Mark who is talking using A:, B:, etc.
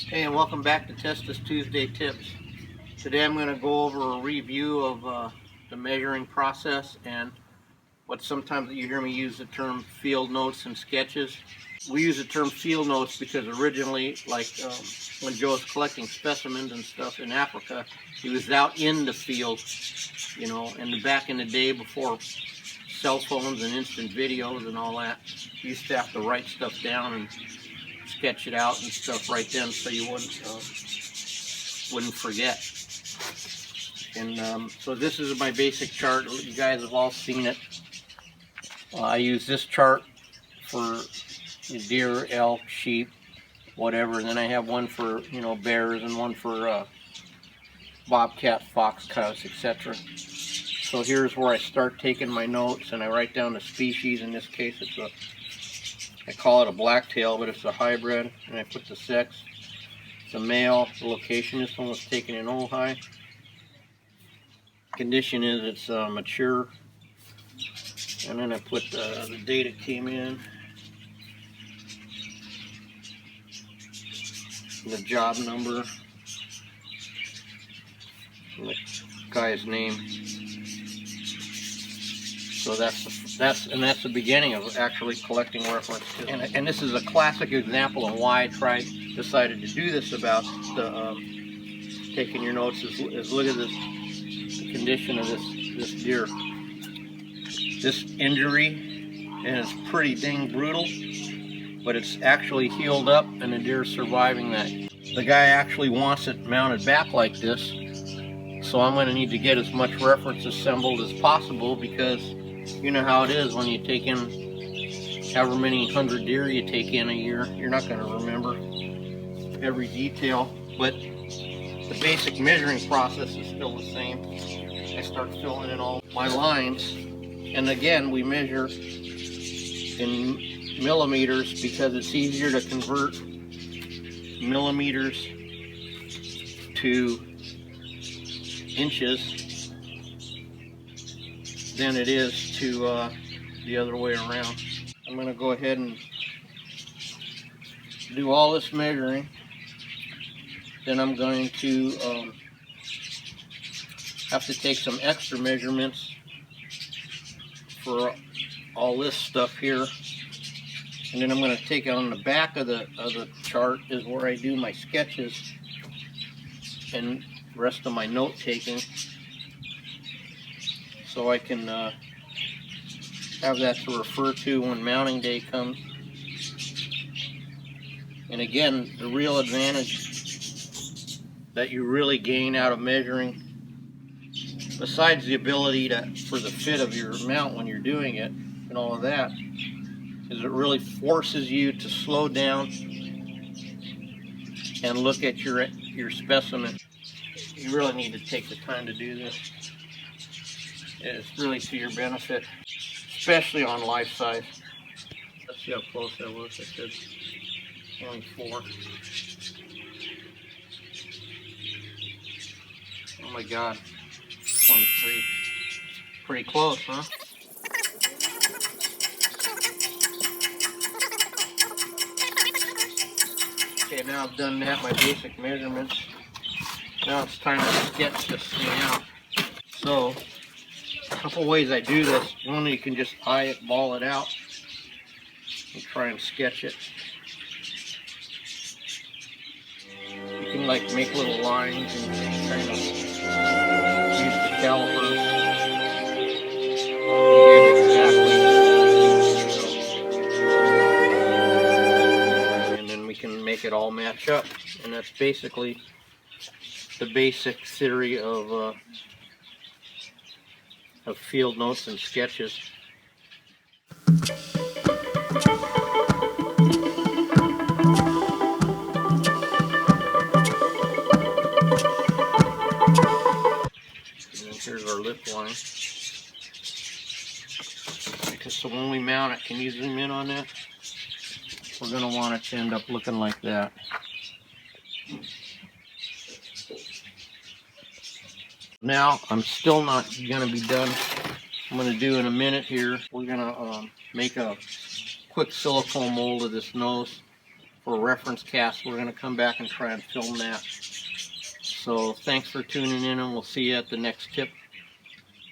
A: Hey, and welcome back to Testa's Tuesday Tips. Today I'm going to go over a review of the measuring process and what sometimes you hear me use the term field notes and sketches. We use the term field notes because originally, when Joe was collecting specimens and stuff in Africa, he was out in the field, and back in the day before cell phones and instant videos and all that, you used to have to write stuff down and sketch it out and stuff right then so you wouldn't forget. And so this is my basic chart. You guys have all seen it. I use this chart for deer, elk, sheep, whatever, and then I have one for bears and one for bobcat, fox, coyotes, etc. So here's where I start taking my notes, and I write down the species. In this case, I call it a blacktail, but it's a hybrid, and I put the sex. It's a male. The location, this one was taken in Ojai. Condition is it's mature, and then I put the date it came in, the job number, and the guy's name. So that's the beginning of actually collecting references. And this is a classic example of why I decided to do this about the taking your notes. Is look at the condition of this deer. This injury, and it's pretty dang brutal, but it's actually healed up, and the deer's surviving that. The guy actually wants it mounted back like this, so I'm going to need to get as much reference assembled as possible, because you know how it is when you take in however many hundred deer you take in a year. You're not going to remember every detail, but the basic measuring process is still the same. I start filling in all my lines, and again we measure in millimeters because it's easier to convert millimeters to inches than it is to the other way around. I'm going to go ahead and do all this measuring. Then I'm going to have to take some extra measurements for all this stuff here. And then I'm going to take it on the back of the chart is where I do my sketches and the rest of my note taking, so I can have that to refer to when mounting day comes. And again, the real advantage that you really gain out of measuring, besides the ability for the fit of your mount when you're doing it and all of that, is it really forces you to slow down and look at your specimen. You really need to take the time to do this. It's really to your benefit, especially on life size. Let's see how close that was. I said 24. Oh my God, 23. Pretty close, huh? Okay, now I've done that, my basic measurements. Now it's time to sketch this thing out. So, a couple ways I do this. One, you can just eye it, ball it out, and try and sketch it. You can make little lines and kind of use the calipers to get exactly. And then we can make it all match up. And that's basically the basic theory of field notes and sketches. And here's our lip line. Because so when we mount it, can you zoom in on that? We're going to want it to end up looking like that. Now, I'm still not going to be done. I'm going to do in a minute here. We're going to make a quick silicone mold of this nose. for a reference cast. We're going to come back and try and film that. So thanks for tuning in, and we'll see you at the next tip.